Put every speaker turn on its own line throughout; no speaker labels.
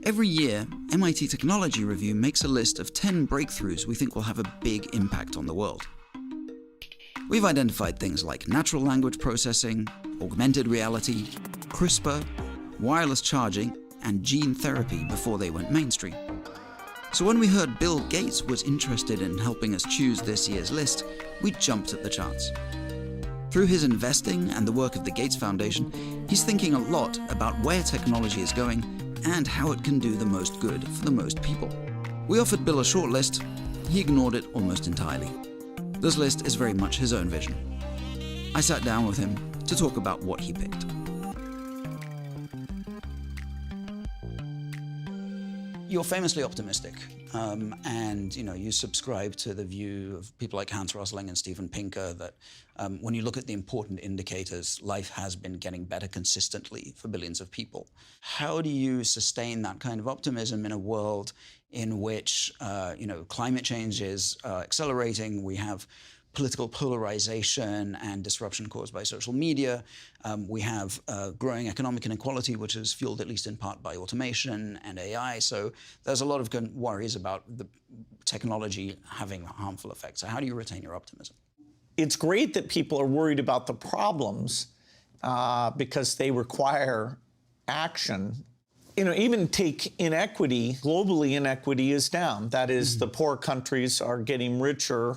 Every year, MIT Technology Review makes a list of 10 breakthroughs we think will have a big impact on the world. We've identified things like natural language processing, augmented reality, CRISPR, wireless charging, and gene therapy before they went mainstream. So when we heard Bill Gates was interested in helping us choose this year's list, we jumped at the chance. Through his investing and the work of the Gates Foundation, he's thinking a lot about where technology is going and how it can do the most good for the most people. We offered Bill a short list. He ignored it almost entirely. This list is very much his own vision. I sat down with him to talk about what he picked. You're famously optimistic, and you subscribe to the view of people like Hans Rosling and Steven Pinker that when you look at the important indicators, life has been getting better consistently for billions of people. How do you sustain that kind of optimism in a world in which climate change is accelerating? We have political polarization and disruption caused by social media. We have growing economic inequality, which is fueled at least in part by automation and AI. So there's a lot of worries about the technology having harmful effects. So how do you retain your optimism?
It's great that people are worried about the problems because they require action. Even take inequity. Globally, inequity is down. That is, the poor countries are getting richer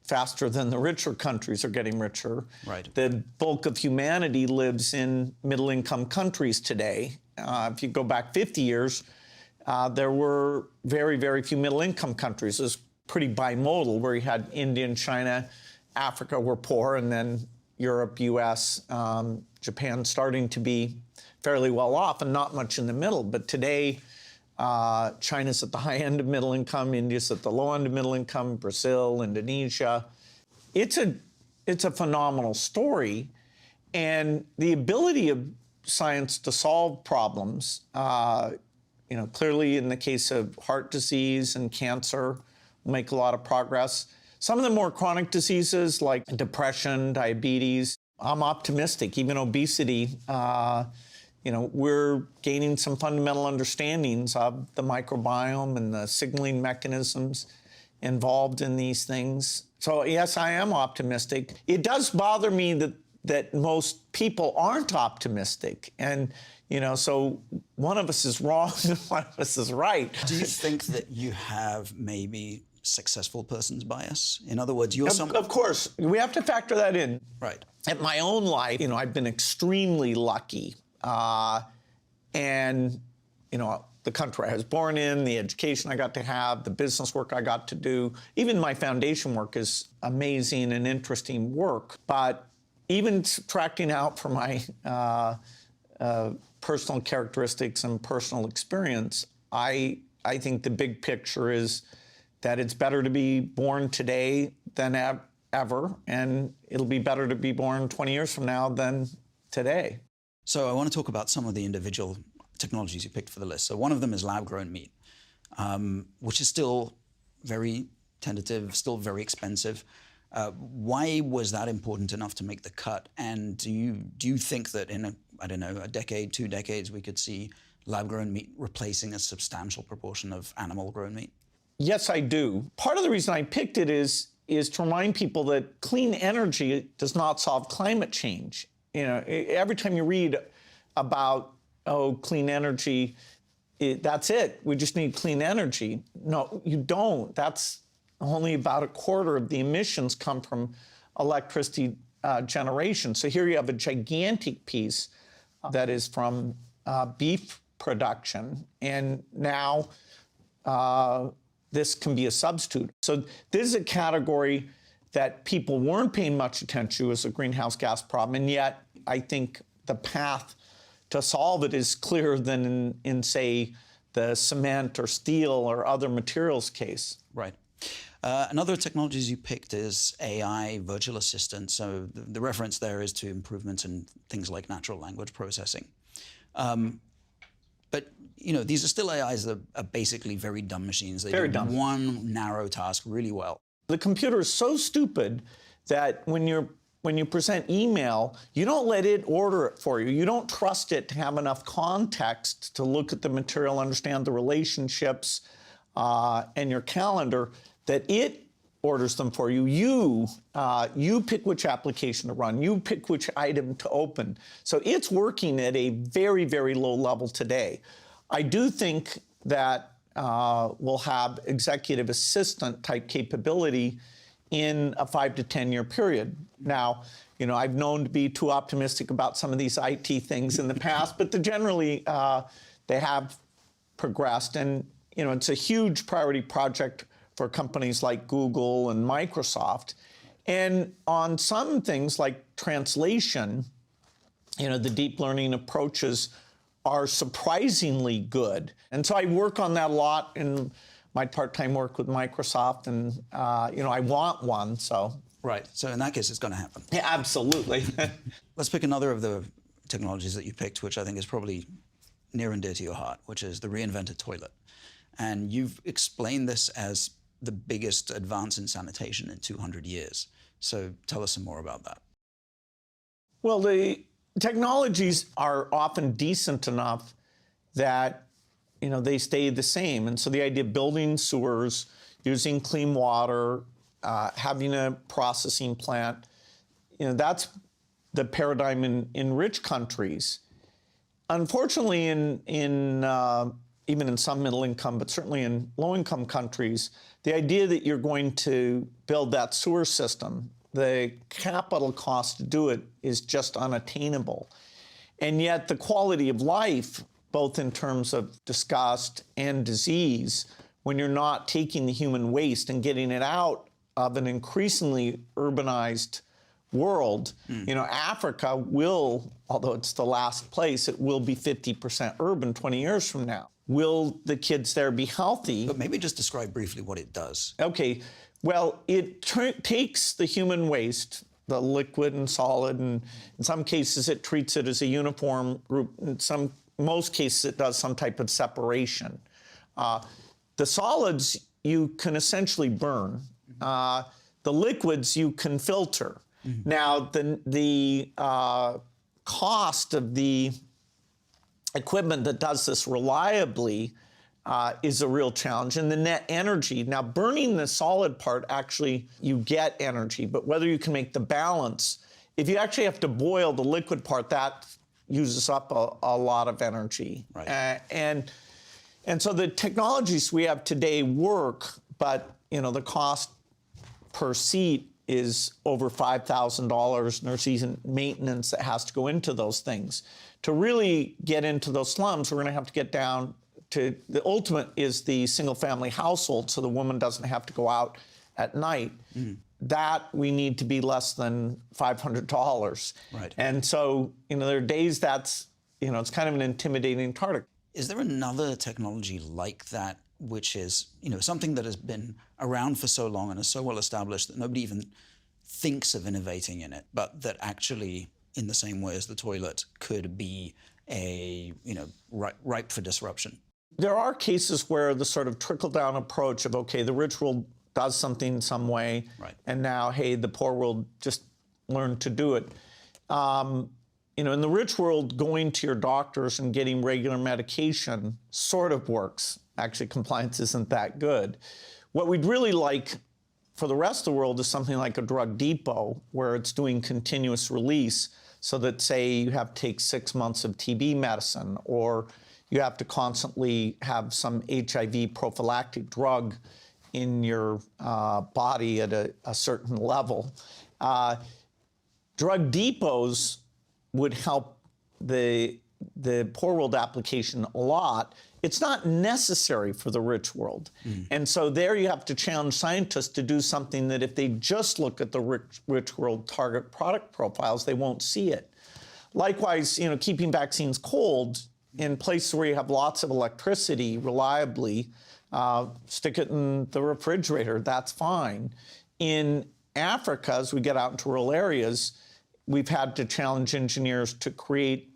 faster than the richer countries are getting richer.
Right.
The bulk of humanity lives in middle-income countries today. If you go back 50 years, there were very, very few middle-income countries. It was pretty bimodal, where you had India and China, Africa were poor, and then Europe, US, Japan starting to be fairly well off and not much in the middle. But today, China's at the high end of middle income, India's at the low end of middle income, Brazil, Indonesia. It's a phenomenal story. And the ability of science to solve problems, clearly in the case of heart disease and cancer, we'll make a lot of progress. Some of the more chronic diseases like depression, diabetes, I'm optimistic. Even obesity, we're gaining some fundamental understandings of the microbiome and the signaling mechanisms involved in these things. So yes, I am optimistic. It does bother me that most people aren't optimistic. And, so one of us is wrong and one of us is right.
Do you think that you have maybe successful person's bias? In other words, you're
Of course, we have to factor that in.
Right.
At my own life, I've been extremely lucky. The country I was born in, the education I got to have, the business work I got to do, even my foundation work is amazing and interesting work. But even subtracting out from my personal characteristics and personal experience, I think the big picture is that it's better to be born today than ever, and it'll be better to be born 20 years from now than today.
So I want to talk about some of the individual technologies you picked for the list. So one of them is lab-grown meat, which is still very tentative, still very expensive. Why was that important enough to make the cut? And do you think that in a decade, 2 decades, we could see lab-grown meat replacing a substantial proportion of animal-grown meat?
Yes, I do. Part of the reason I picked it is to remind people that clean energy does not solve climate change. Every time you read about, clean energy, that's it. We just need clean energy. No, you don't. That's only about a quarter of the emissions come from electricity generation. So here you have a gigantic piece that is from beef production, and now this can be a substitute. So this is a category that people weren't paying much attention to as a greenhouse gas problem, and yet I think the path to solve it is clearer than in say, the cement or steel or other materials case.
Right. Another technologies you picked is AI virtual assistant. So the reference there is to improvements in things like natural language processing. But these are still AIs that are basically very dumb machines. They do one narrow task really well.
The computer is so stupid that when you're when you present email, you don't let it order it for you. You don't trust it to have enough context to look at the material, understand the relationships, and your calendar, that it orders them for you. You pick which application to run. You pick which item to open. So it's working at a very, very low level today. I do think that we'll have executive assistant type capability in a 5 to 10 year period. Now, I've known to be too optimistic about some of these IT things in the past, but generally they have progressed. And, it's a huge priority project for companies like Google and Microsoft. And on some things like translation, the deep learning approaches are surprisingly good. And so I work on that a lot in my part-time work with Microsoft, and I want one, so.
Right, so in that case, it's gonna happen.
Yeah, absolutely.
Let's pick another of the technologies that you picked, which I think is probably near and dear to your heart, which is the reinvented toilet. And you've explained this as the biggest advance in sanitation in 200 years. So tell us some more about that.
Well, the technologies are often decent enough that they stay the same. And so the idea of building sewers, using clean water, having a processing plant, that's the paradigm in rich countries. Unfortunately, even in some middle income, but certainly in low income countries, the idea that you're going to build that sewer system, the capital cost to do it is just unattainable. And yet the quality of life, both in terms of disgust and disease, when you're not taking the human waste and getting it out of an increasingly urbanized world, Africa will, although it's the last place, it will be 50% urban 20 years from now. Will the kids there be healthy?
But maybe just describe briefly what it does.
Okay, well, it takes the human waste, the liquid and solid, and in some cases it treats it as a uniform group. In most cases it does some type of separation. The solids you can essentially burn. The liquids you can filter. Mm-hmm. Now, the cost of the equipment that does this reliably is a real challenge. And the net energy, now burning the solid part, actually you get energy, but whether you can make the balance, if you actually have to boil the liquid part, that uses up a lot of energy.
Right.
And so the technologies we have today work, but the cost per seat is over $5,000, and there's even maintenance that has to go into those things. To really get into those slums, we're going to have to get down to the ultimate is the single-family household, so the woman doesn't have to go out at night. Mm. That we need to be less than $500.
Right.
And so, there are days that's, it's kind of an intimidating target.
Is there another technology like that, which is, something that has been around for so long and is so well established that nobody even thinks of innovating in it, but that actually, in the same way as the toilet, could be ripe for disruption?
There are cases where the sort of trickle-down approach of, okay, the rich world does something in some way,
right,
and now, hey, the poor world just learned to do it. In the rich world, going to your doctors and getting regular medication sort of works. Actually, compliance isn't that good. What we'd really like for the rest of the world is something like a drug depot where it's doing continuous release, so that, say, you have to take 6 months of TB medicine, or you have to constantly have some HIV prophylactic drug in your body at a certain level. Drug depots would help the poor world application a lot. It's not necessary for the rich world. Mm. And so there you have to challenge scientists to do something that if they just look at the rich world target product profiles, they won't see it. Likewise, keeping vaccines cold in places where you have lots of electricity reliably, stick it in the refrigerator, that's fine. In Africa, as we get out into rural areas, we've had to challenge engineers to create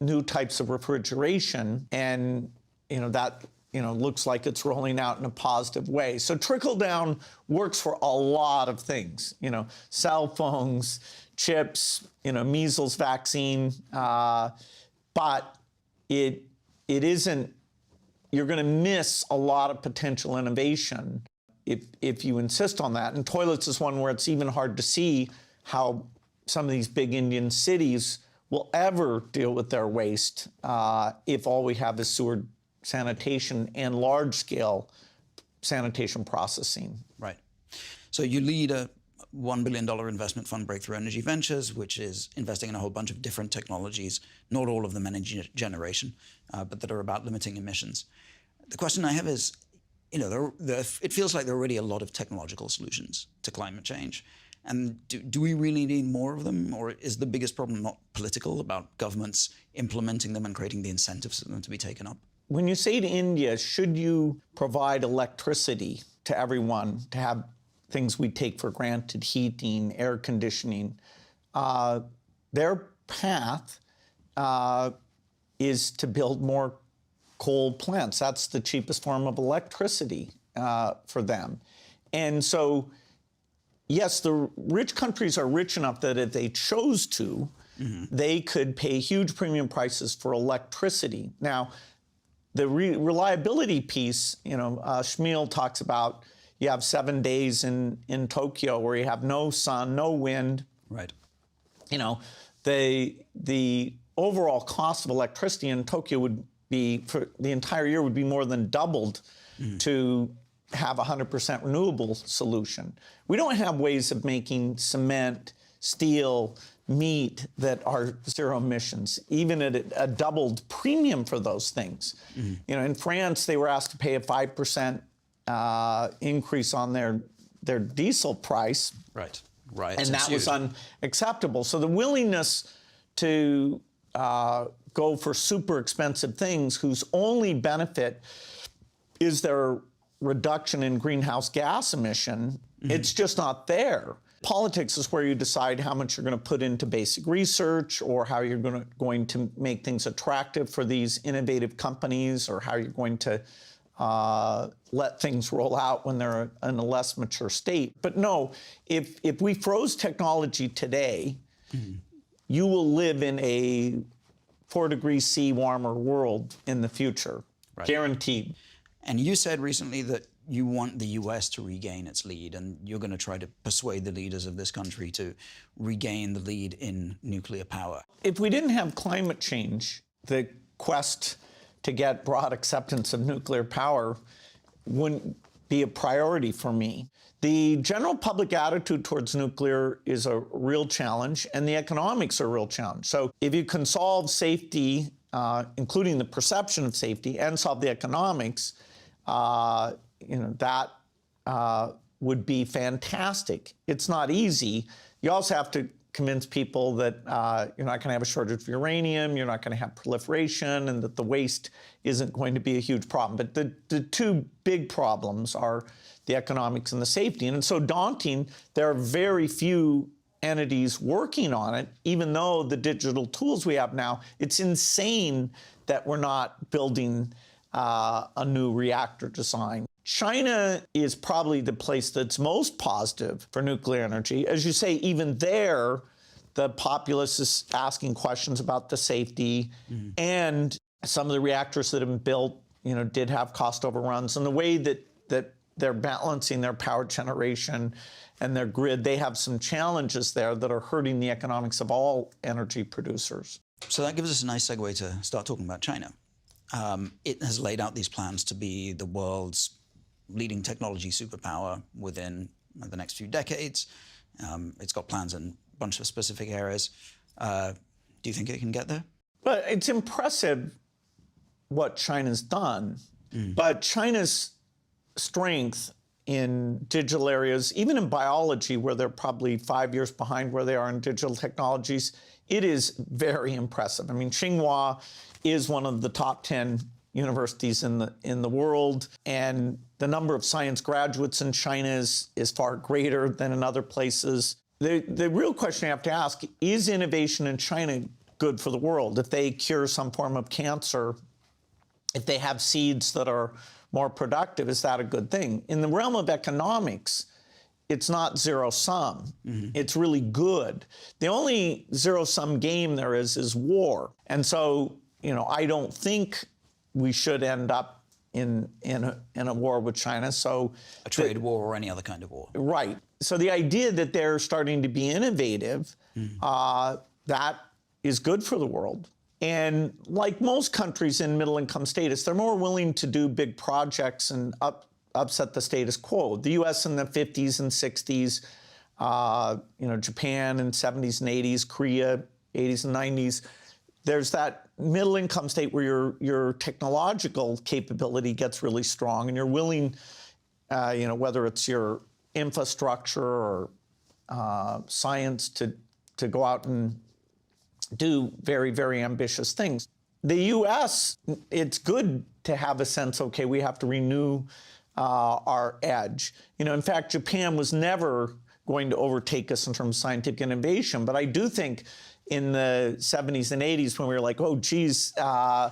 new types of refrigeration, and that looks like it's rolling out in a positive way. So trickle down works for a lot of things, cell phones, chips, measles vaccine, but it isn't, you're going to miss a lot of potential innovation if you insist on that. And toilets is one where it's even hard to see how some of these big Indian cities will ever deal with their waste if all we have is sewer sanitation and large-scale sanitation processing.
Right. So you lead a $1 billion investment fund, Breakthrough Energy Ventures, which is investing in a whole bunch of different technologies, not all of them energy generation, but that are about limiting emissions. The question I have is, it feels like there are already a lot of technological solutions to climate change. And do we really need more of them? Or is the biggest problem not political, about governments implementing them and creating the incentives for them to be taken up?
When you say to India, should you provide electricity to everyone to have things we take for granted, heating, air conditioning, their path is to build more coal plants. That's the cheapest form of electricity for them. And so, yes, the rich countries are rich enough that if they chose to, they could pay huge premium prices for electricity. Now, the reliability piece, Shmuel talks about, you have 7 days in Tokyo where you have no sun, no wind.
Right.
The overall cost of electricity in Tokyo would be, for the entire year, would be more than doubled to have a 100% renewable solution. We don't have ways of making cement, steel, meat that are zero emissions, even at a doubled premium for those things. In France, they were asked to pay a 5% increase on their diesel price.
Right.
And that was unacceptable. So the willingness to go for super expensive things whose only benefit is their reduction in greenhouse gas emission, it's just not there. Politics is where you decide how much you're going to put into basic research, or how you're going to make things attractive for these innovative companies, or how you're going to let things roll out when they're in a less mature state. But no, if we froze technology today, you will live in a 4 degrees C warmer world in the future, guaranteed.
And you said recently that you want the US to regain its lead, and you're going to try to persuade the leaders of this country to regain the lead in nuclear power.
If we didn't have climate change, the quest to get broad acceptance of nuclear power wouldn't be a priority for me. The general public attitude towards nuclear is a real challenge, and the economics are a real challenge. So if you can solve safety, including the perception of safety, and solve the economics, that would be fantastic. It's not easy. You also have to convince people that you're not going to have a shortage of uranium, you're not going to have proliferation, and that the waste isn't going to be a huge problem. But the two big problems are the economics and the safety. And it's so daunting, there are very few entities working on it, even though the digital tools we have now, it's insane that we're not building a new reactor design. China is probably the place that's most positive for nuclear energy. As you say, even there, the populace is asking questions about the safety, and some of the reactors that have been built, did have cost overruns. And the way that they're balancing their power generation and their grid, they have some challenges there that are hurting the economics of all energy producers.
So that gives us a nice segue to start talking about China. It has laid out these plans to be the world's leading technology superpower within the next few decades. It's got plans in a bunch of specific areas. Do you think it can get there?
But it's impressive what China's done. But China's strength in digital areas, even in biology, where they're probably 5 years behind where they are in digital technologies, it is very impressive. I mean, Tsinghua is one of the top 10 universities in the world, and the number of science graduates in China is far greater than in other places. The real question you have to ask, is innovation in China good for the world? If they cure some form of cancer, if they have seeds that are more productive, is that a good thing? In the realm of economics, it's not zero-sum. It's really good. The only zero-sum game there is war. And so, I don't think we should end up in a war with China. So
a trade war or any other kind of war.
Right. So the idea that they're starting to be innovative, that is good for the world. And like most countries in middle-income status, they're more willing to do big projects and upset the status quo. The U.S. in the 50s and 60s, Japan in 70s and 80s, Korea 80s and 90s. There's that middle-income state where your technological capability gets really strong, and you're willing, whether it's your infrastructure or science, to go out and do very, very ambitious things. The U.S., it's good to have a sense, okay, we have to renew our edge. In fact, Japan was never going to overtake us in terms of scientific innovation, but I do think in the 70s and 80s when we were like, oh, geez, have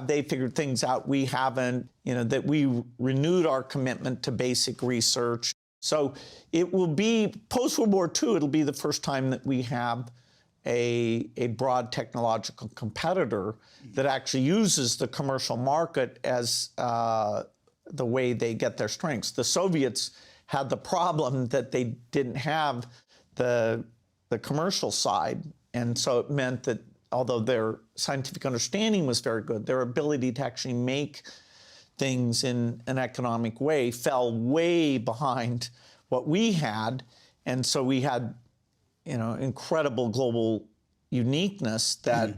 they figured things out? We haven't, that we renewed our commitment to basic research. So it will be, post-World War II, it'll be the first time that we have a broad technological competitor that actually uses the commercial market as the way they get their strengths. The Soviets had the problem that they didn't have the commercial side, and so it meant that although their scientific understanding was very good, their ability to actually make things in an economic way fell way behind what we had. And so we had, incredible global uniqueness that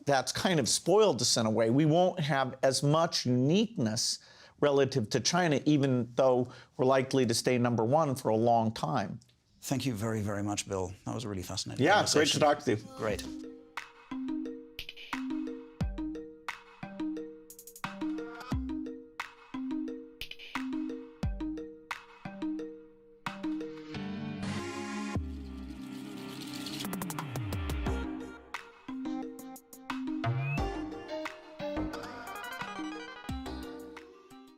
that's kind of spoiled us in a way. We won't have as much uniqueness relative to China, even though we're likely to stay number one for a long time.
Thank you very, very much, Bill. That was really fascinating.
Yeah, great to talk to you.
Great.